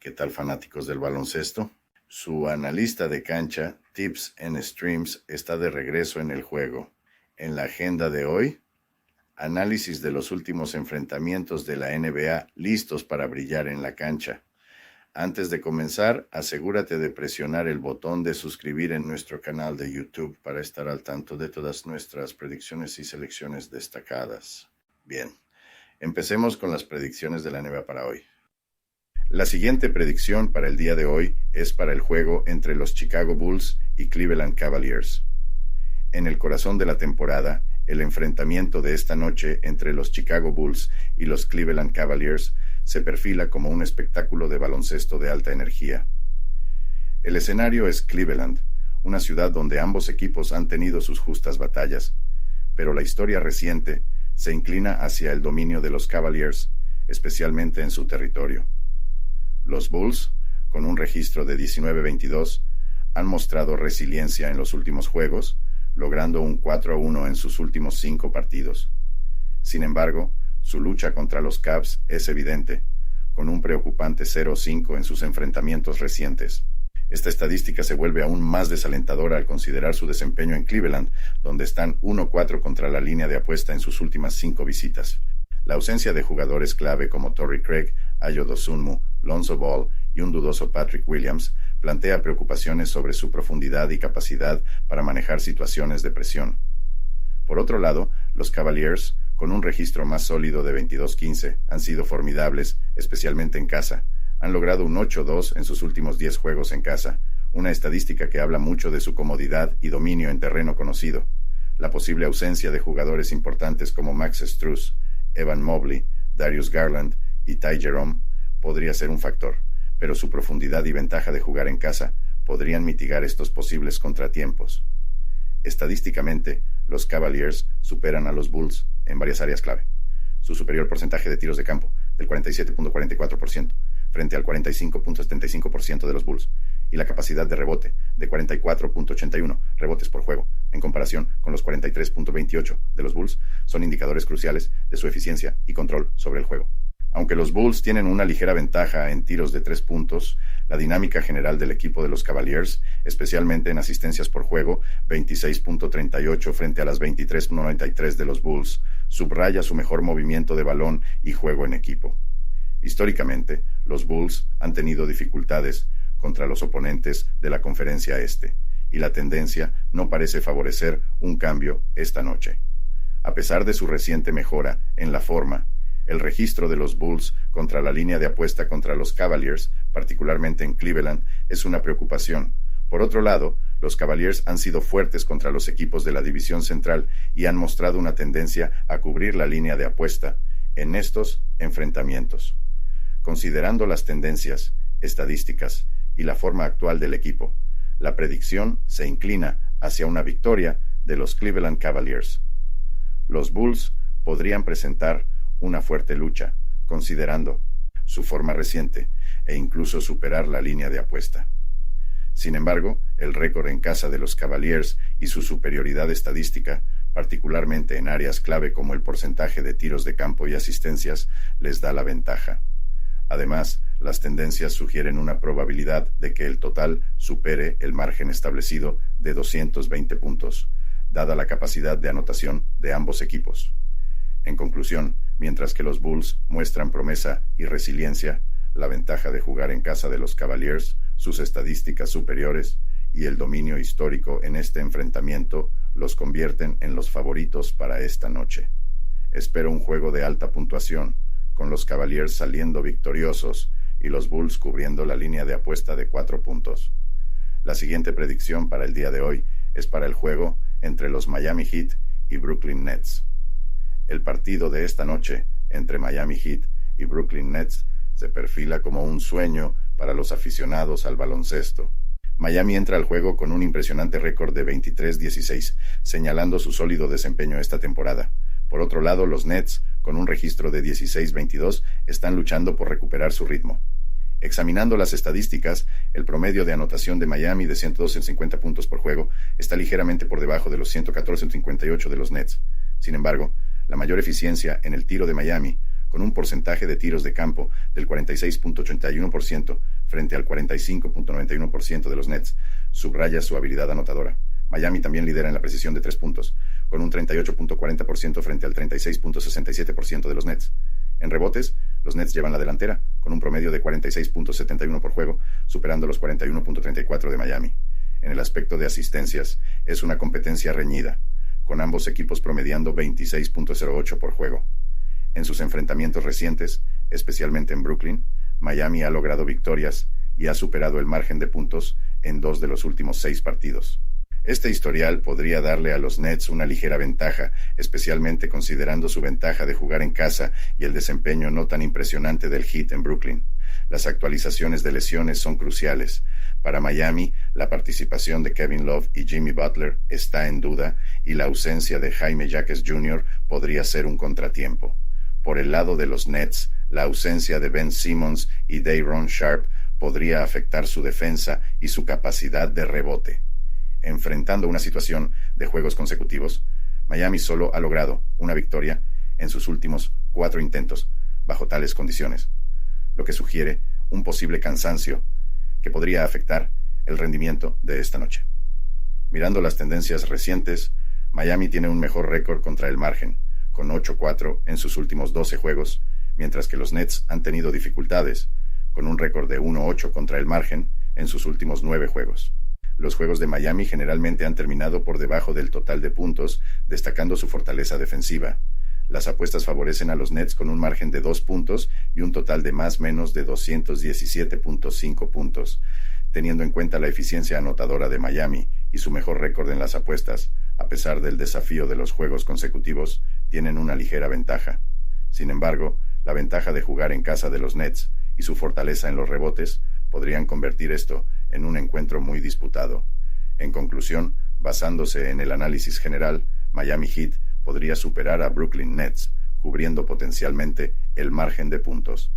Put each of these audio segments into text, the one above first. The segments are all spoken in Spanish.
¿Qué tal, fanáticos del baloncesto? Su analista de cancha, Tips and Streams, está de regreso en el juego. En la agenda de hoy, análisis de los últimos enfrentamientos de la NBA listos para brillar en la cancha. Antes de comenzar, asegúrate de presionar el botón de suscribir en nuestro canal de YouTube para estar al tanto de todas nuestras predicciones y selecciones destacadas. Bien, empecemos con las predicciones de la NBA para hoy. La siguiente predicción para el día de hoy es para el juego entre los Chicago Bulls y Cleveland Cavaliers. En el corazón de la temporada, el enfrentamiento de esta noche entre los Chicago Bulls y los Cleveland Cavaliers se perfila como un espectáculo de baloncesto de alta energía. El escenario es Cleveland, una ciudad donde ambos equipos han tenido sus justas batallas, pero la historia reciente se inclina hacia el dominio de los Cavaliers, especialmente en su territorio. Los Bulls, con un registro de 19-22, han mostrado resiliencia en los últimos juegos, logrando un 4-1 en sus últimos 5 partidos. Sin embargo, su lucha contra los Cavs es evidente, con un preocupante 0-5 en sus enfrentamientos recientes. Esta estadística se vuelve aún más desalentadora al considerar su desempeño en Cleveland, donde están 1-4 contra la línea de apuesta en sus últimas 5 visitas. La ausencia de jugadores clave como Torrey Craig, Ayo Dosunmu, Lonzo Ball y un dudoso Patrick Williams plantea preocupaciones sobre su profundidad y capacidad para manejar situaciones de presión. Por otro lado, los Cavaliers, con un registro más sólido de 22-15, han sido formidables, especialmente en casa. Han logrado un 8-2 en sus últimos 10 juegos en casa, una estadística que habla mucho de su comodidad y dominio en terreno conocido. La posible ausencia de jugadores importantes como Max Strus, Evan Mobley, Darius Garland y Ty Jerome podría ser un factor, pero su profundidad y ventaja de jugar en casa podrían mitigar estos posibles contratiempos. Estadísticamente, los Cavaliers superan a los Bulls en varias áreas clave. Su superior porcentaje de tiros de campo, del 47.44%, frente al 45.75% de los Bulls, y la capacidad de rebote, de 44.81 rebotes por juego, en comparación con los 43.28 de los Bulls, son indicadores cruciales de su eficiencia y control sobre el juego. Aunque los Bulls tienen una ligera ventaja en tiros de 3 puntos, la dinámica general del equipo de los Cavaliers, especialmente en asistencias por juego, 26.38 frente a las 23.93 de los Bulls, subraya su mejor movimiento de balón y juego en equipo. Históricamente, los Bulls han tenido dificultades contra los oponentes de la Conferencia Este, y la tendencia no parece favorecer un cambio esta noche. A pesar de su reciente mejora en la forma, el registro de los Bulls contra la línea de apuesta contra los Cavaliers, particularmente en Cleveland, es una preocupación. Por otro lado, los Cavaliers han sido fuertes contra los equipos de la División Central y han mostrado una tendencia a cubrir la línea de apuesta en estos enfrentamientos. Considerando las tendencias, estadísticas y la forma actual del equipo, la predicción se inclina hacia una victoria de los Cleveland Cavaliers. Los Bulls podrían presentar una fuerte lucha, considerando su forma reciente e incluso superar la línea de apuesta. Sin embargo, el récord en casa de los Cavaliers y su superioridad estadística, particularmente en áreas clave como el porcentaje de tiros de campo y asistencias, les da la ventaja. Además, las tendencias sugieren una probabilidad de que el total supere el margen establecido de 220 puntos, dada la capacidad de anotación de ambos equipos. En conclusión, mientras que los Bulls muestran promesa y resiliencia, la ventaja de jugar en casa de los Cavaliers, sus estadísticas superiores y el dominio histórico en este enfrentamiento los convierten en los favoritos para esta noche. Espero un juego de alta puntuación, con los Cavaliers saliendo victoriosos y los Bulls cubriendo la línea de apuesta de 4 puntos. La siguiente predicción para el día de hoy es para el juego entre los Miami Heat y Brooklyn Nets. El partido de esta noche entre Miami Heat y Brooklyn Nets se perfila como un sueño para los aficionados al baloncesto. Miami entra al juego con un impresionante récord de 23-16, señalando su sólido desempeño esta temporada. Por otro lado, los Nets, con un registro de 16-22, están luchando por recuperar su ritmo. Examinando las estadísticas, el promedio de anotación de Miami de 112,50 puntos por juego está ligeramente por debajo de los 114,58 de los Nets. Sin embargo, la mayor eficiencia en el tiro de Miami con un porcentaje de tiros de campo del 46.81% frente al 45.91% de los Nets, subraya su habilidad anotadora. Miami también lidera en la precisión de 3 puntos, con un 38.40% frente al 36.67% de los Nets. En rebotes, los Nets llevan la delantera, con un promedio de 46.71 por juego, superando los 41.34 de Miami. En el aspecto de asistencias, es una competencia reñida, con ambos equipos promediando 26.08 por juego. En sus enfrentamientos recientes, especialmente en Brooklyn, Miami ha logrado victorias y ha superado el margen de puntos en 2 de los últimos 6 partidos. Este historial podría darle a los Nets una ligera ventaja, especialmente considerando su ventaja de jugar en casa y el desempeño no tan impresionante del Heat en Brooklyn. Las actualizaciones de lesiones son cruciales. Para Miami, la participación de Kevin Love y Jimmy Butler está en duda y la ausencia de Jaime Jaquez Jr. podría ser un contratiempo. Por el lado de los Nets, la ausencia de Ben Simmons y Day'Ron Sharpe podría afectar su defensa y su capacidad de rebote. Enfrentando una situación de juegos consecutivos, Miami solo ha logrado una victoria en sus últimos 4 intentos bajo tales condiciones, lo que sugiere un posible cansancio que podría afectar el rendimiento de esta noche. Mirando las tendencias recientes, Miami tiene un mejor récord contra el margen, con 8-4 en sus últimos 12 juegos, mientras que los Nets han tenido dificultades, con un récord de 1-8 contra el margen en sus últimos 9 juegos. Los juegos de Miami generalmente han terminado por debajo del total de puntos, destacando su fortaleza defensiva. Las apuestas favorecen a los Nets con un margen de 2 puntos y un total de más o menos de 217.5 puntos. Teniendo en cuenta la eficiencia anotadora de Miami y su mejor récord en las apuestas, a pesar del desafío de los juegos consecutivos, tienen una ligera ventaja. Sin embargo, la ventaja de jugar en casa de los Nets y su fortaleza en los rebotes podrían convertir esto en un encuentro muy disputado. En conclusión, basándose en el análisis general, Miami Heat podría superar a Brooklyn Nets, cubriendo potencialmente el margen de puntos.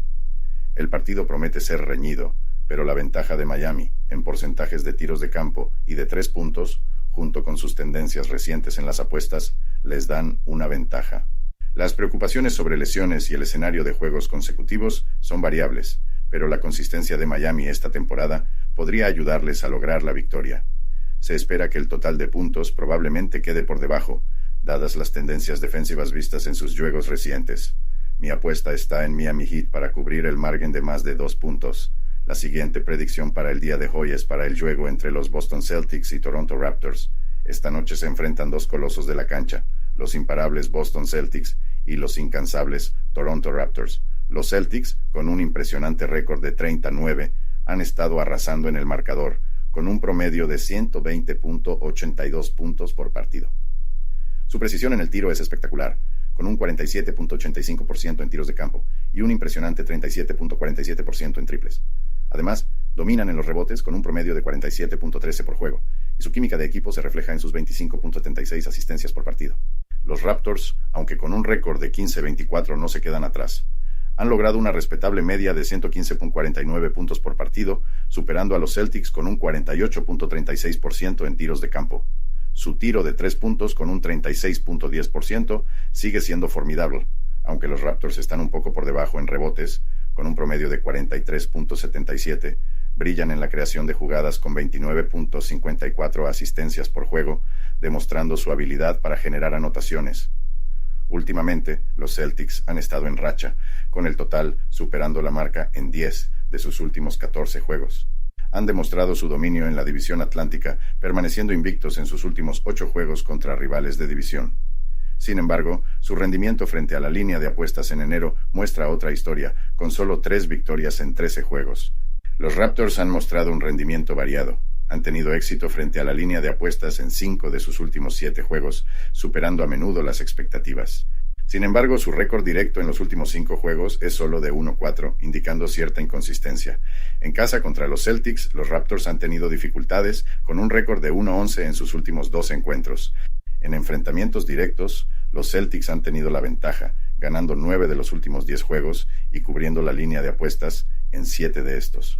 El partido promete ser reñido, pero la ventaja de Miami en porcentajes de tiros de campo y de 3 puntos, junto con sus tendencias recientes en las apuestas, les dan una ventaja. Las preocupaciones sobre lesiones y el escenario de juegos consecutivos son variables, pero la consistencia de Miami esta temporada podría ayudarles a lograr la victoria. Se espera que el total de puntos probablemente quede por debajo, dadas las tendencias defensivas vistas en sus juegos recientes. Mi apuesta está en Miami Heat para cubrir el margen de más de 2 puntos. La siguiente predicción para el día de hoy es para el juego entre los Boston Celtics y Toronto Raptors. Esta noche se enfrentan 2 colosos de la cancha, los imparables Boston Celtics y los incansables Toronto Raptors. Los Celtics, con un impresionante récord de 30-9, han estado arrasando en el marcador, con un promedio de 120.82 puntos por partido. Su precisión en el tiro es espectacular, con un 47.85% en tiros de campo y un impresionante 37.47% en triples. Además, dominan en los rebotes con un promedio de 47.13 por juego, y su química de equipo se refleja en sus 25.76 asistencias por partido. Los Raptors, aunque con un récord de 15-24, no se quedan atrás. Han logrado una respetable media de 115.49 puntos por partido, superando a los Celtics con un 48.36% en tiros de campo. Su tiro de 3 puntos con un 36.10% sigue siendo formidable, aunque los Raptors están un poco por debajo en rebotes, con un promedio de 43.77, brillan en la creación de jugadas con 29.54 asistencias por juego, demostrando su habilidad para generar anotaciones. Últimamente, los Celtics han estado en racha, con el total superando la marca en 10 de sus últimos 14 juegos. Han demostrado su dominio en la división atlántica, permaneciendo invictos en sus últimos 8 juegos contra rivales de división. Sin embargo, su rendimiento frente a la línea de apuestas en enero muestra otra historia, con solo 3 victorias en 13 juegos. Los Raptors han mostrado un rendimiento variado. Han tenido éxito frente a la línea de apuestas en 5 de sus últimos 7 juegos, superando a menudo las expectativas. Sin embargo, su récord directo en los últimos 5 juegos es solo de 1-4, indicando cierta inconsistencia. En casa contra los Celtics, los Raptors han tenido dificultades, con un récord de 1-11 en sus últimos 2 encuentros. En enfrentamientos directos, los Celtics han tenido la ventaja, ganando 9 de los últimos 10 juegos y cubriendo la línea de apuestas en 7 de estos.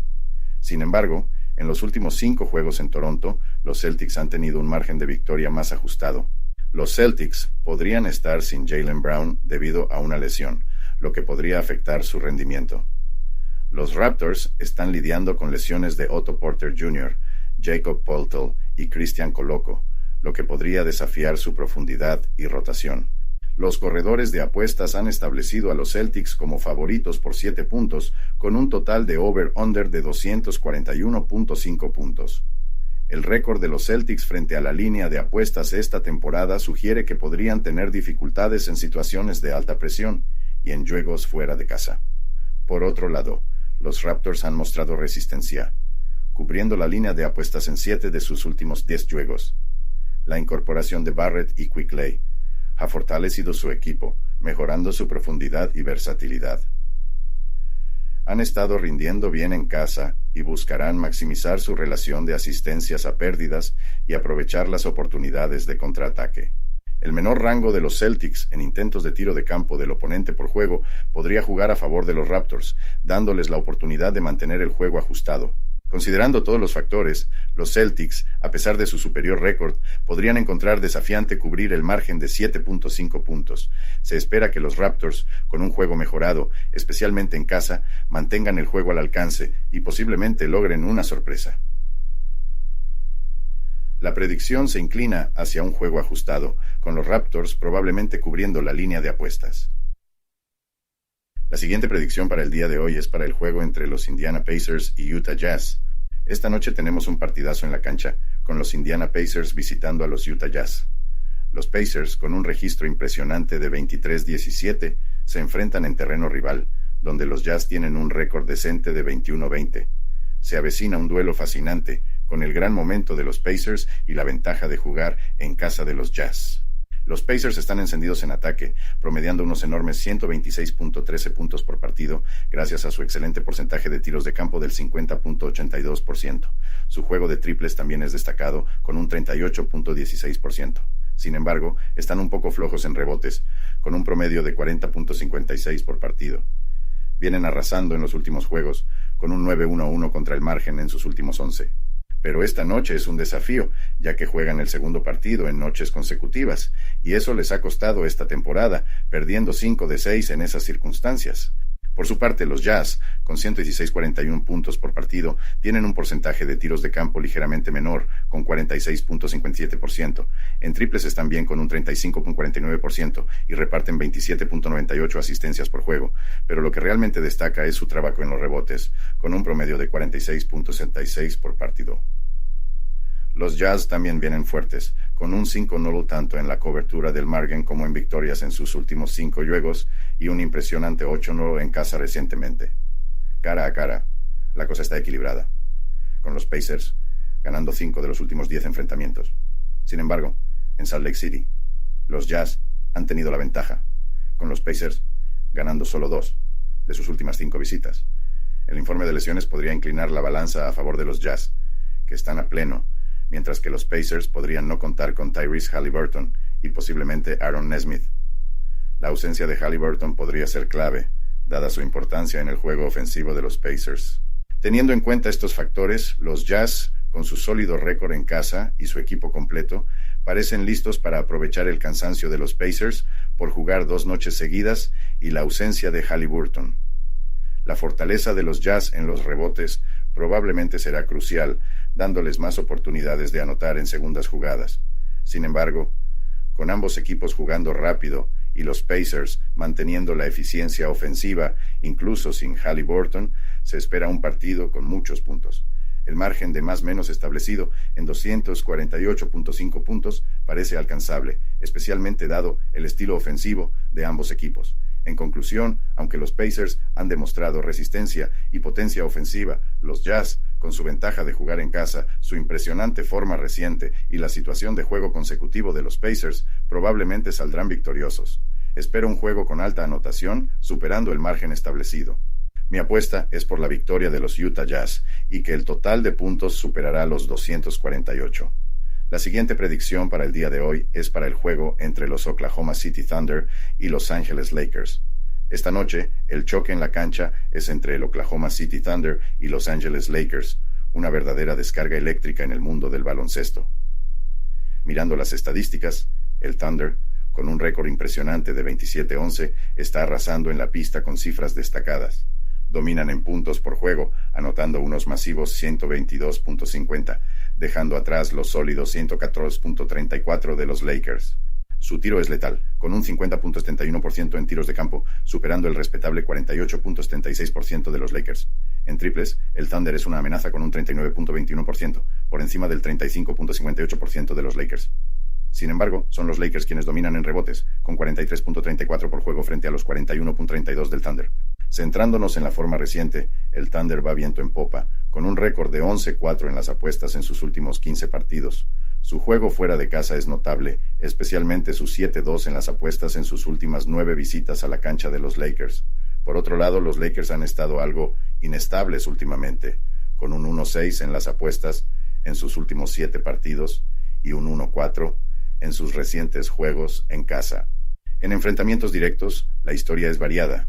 Sin embargo, en los últimos 5 juegos en Toronto, los Celtics han tenido un margen de victoria más ajustado. Los Celtics podrían estar sin Jaylen Brown debido a una lesión, lo que podría afectar su rendimiento. Los Raptors están lidiando con lesiones de Otto Porter Jr., Jacob Poeltl y Christian Coloco, lo que podría desafiar su profundidad y rotación. Los corredores de apuestas han establecido a los Celtics como favoritos por 7 puntos, con un total de over-under de 241.5 puntos. El récord de los Celtics frente a la línea de apuestas esta temporada sugiere que podrían tener dificultades en situaciones de alta presión y en juegos fuera de casa. Por otro lado, los Raptors han mostrado resistencia, cubriendo la línea de apuestas en 7 de sus últimos 10 juegos. La incorporación de Barrett y Quickley ha fortalecido su equipo, mejorando su profundidad y versatilidad. Han estado rindiendo bien en casa y buscarán maximizar su relación de asistencias a pérdidas y aprovechar las oportunidades de contraataque. El menor rango de los Celtics en intentos de tiro de campo del oponente por juego podría jugar a favor de los Raptors, dándoles la oportunidad de mantener el juego ajustado. Considerando todos los factores, los Celtics, a pesar de su superior récord, podrían encontrar desafiante cubrir el margen de 7.5 puntos. Se espera que los Raptors, con un juego mejorado, especialmente en casa, mantengan el juego al alcance y posiblemente logren una sorpresa. La predicción se inclina hacia un juego ajustado, con los Raptors probablemente cubriendo la línea de apuestas. La siguiente predicción para el día de hoy es para el juego entre los Indiana Pacers y Utah Jazz. Esta noche tenemos un partidazo en la cancha, con los Indiana Pacers visitando a los Utah Jazz. Los Pacers, con un registro impresionante de 23-17, se enfrentan en terreno rival, donde los Jazz tienen un récord decente de 21-20. Se avecina un duelo fascinante, con el gran momento de los Pacers y la ventaja de jugar en casa de los Jazz. Los Pacers están encendidos en ataque, promediando unos enormes 126.13 puntos por partido, gracias a su excelente porcentaje de tiros de campo del 50.82%. Su juego de triples también es destacado, con un 38.16%. Sin embargo, están un poco flojos en rebotes, con un promedio de 40.56 por partido. Vienen arrasando en los últimos juegos, con un 9-1-1 contra el margen en sus últimos 11. Pero esta noche es un desafío, ya que juegan el segundo partido en noches consecutivas, y eso les ha costado esta temporada, perdiendo 5 de 6 en esas circunstancias. Por su parte, los Jazz, con 116.41 puntos por partido, tienen un porcentaje de tiros de campo ligeramente menor, con 46.57%. En triples están bien con un 35.49% y reparten 27.98 asistencias por juego, pero lo que realmente destaca es su trabajo en los rebotes, con un promedio de 46.66 por partido. Los Jazz también vienen fuertes, con un 5-0 tanto en la cobertura del margen como en victorias en sus últimos 5 juegos y un impresionante 8-0 en casa recientemente. Cara a cara, la cosa está equilibrada, con los Pacers ganando 5 de los últimos 10 enfrentamientos. Sin embargo, en Salt Lake City, los Jazz han tenido la ventaja, con los Pacers ganando solo 2 de sus últimas 5 visitas. El informe de lesiones podría inclinar la balanza a favor de los Jazz, que están a pleno, mientras que los Pacers podrían no contar con Tyrese Haliburton y posiblemente Aaron Nesmith. La ausencia de Haliburton podría ser clave, dada su importancia en el juego ofensivo de los Pacers. Teniendo en cuenta estos factores, los Jazz, con su sólido récord en casa y su equipo completo, parecen listos para aprovechar el cansancio de los Pacers por jugar 2 noches seguidas y la ausencia de Haliburton. La fortaleza de los Jazz en los rebotes probablemente será crucial, dándoles más oportunidades de anotar en segundas jugadas. Sin embargo, con ambos equipos jugando rápido y los Pacers manteniendo la eficiencia ofensiva, incluso sin Haliburton, se espera un partido con muchos puntos. El margen de más menos establecido en 248.5 puntos parece alcanzable, especialmente dado el estilo ofensivo de ambos equipos. En conclusión, aunque los Pacers han demostrado resistencia y potencia ofensiva, los Jazz, con su ventaja de jugar en casa, su impresionante forma reciente y la situación de juego consecutivo de los Pacers, probablemente saldrán victoriosos. Espero un juego con alta anotación, superando el margen establecido. Mi apuesta es por la victoria de los Utah Jazz y que el total de puntos superará los 248. La siguiente predicción para el día de hoy es para el juego entre los Oklahoma City Thunder y Los Angeles Lakers. Esta noche, el choque en la cancha es entre el Oklahoma City Thunder y Los Angeles Lakers, una verdadera descarga eléctrica en el mundo del baloncesto. Mirando las estadísticas, el Thunder, con un récord impresionante de 27-11, está arrasando en la pista con cifras destacadas. Dominan en puntos por juego, anotando unos masivos 122.50, dejando atrás los sólidos 114.34 de los Lakers. Su tiro es letal, con un 50.71% en tiros de campo, superando el respetable 48.76% de los Lakers. En triples, el Thunder es una amenaza con un 39.21%, por encima del 35.58% de los Lakers. Sin embargo, son los Lakers quienes dominan en rebotes, con 43.34 por juego frente a los 41.32 del Thunder. Centrándonos en la forma reciente, el Thunder va viento en popa, con un récord de 11-4 en las apuestas en sus últimos 15 partidos. Su juego fuera de casa es notable, especialmente su 7-2 en las apuestas en sus últimas 9 visitas a la cancha de los Lakers. Por otro lado, los Lakers han estado algo inestables últimamente, con un 1-6 en las apuestas en sus últimos 7 partidos y un 1-4 en sus recientes juegos en casa. En enfrentamientos directos, la historia es variada.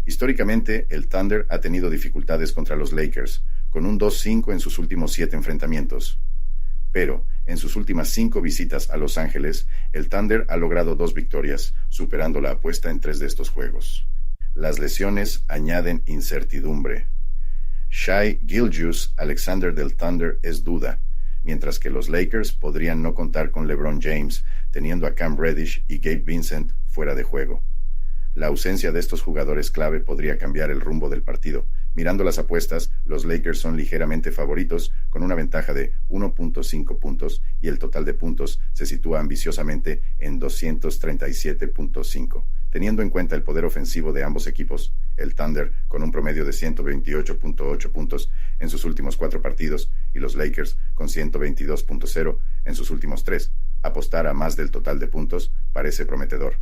Históricamente, el Thunder ha tenido dificultades contra los Lakers, con un 2-5 en sus últimos 7 enfrentamientos. Pero, en sus últimas 5 visitas a Los Ángeles, el Thunder ha logrado 2 victorias, superando la apuesta en 3 de estos juegos. Las lesiones añaden incertidumbre. Shai Gilgeous-Alexander del Thunder es duda, mientras que los Lakers podrían no contar con LeBron James, teniendo a Cam Reddish y Gabe Vincent fuera de juego. La ausencia de estos jugadores clave podría cambiar el rumbo del partido. Mirando las apuestas, los Lakers son ligeramente favoritos, con una ventaja de 1.5 puntos, y el total de puntos se sitúa ambiciosamente en 237.5. Teniendo en cuenta el poder ofensivo de ambos equipos, el Thunder con un promedio de 128.8 puntos en sus últimos 4 partidos y los Lakers con 122.0 en sus últimos 3, apostar a más del total de puntos parece prometedor.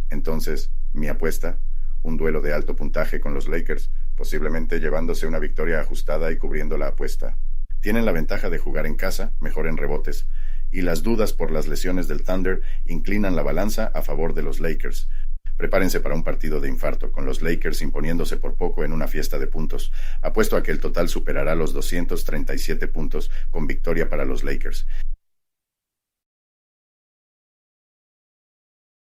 Entonces, mi apuesta, un duelo de alto puntaje con los Lakers, posiblemente llevándose una victoria ajustada y cubriendo la apuesta. Tienen la ventaja de jugar en casa, mejor en rebotes, y las dudas por las lesiones del Thunder inclinan la balanza a favor de los Lakers. Prepárense para un partido de infarto, con los Lakers imponiéndose por poco en una fiesta de puntos. Apuesto a que el total superará los 237 puntos con victoria para los Lakers.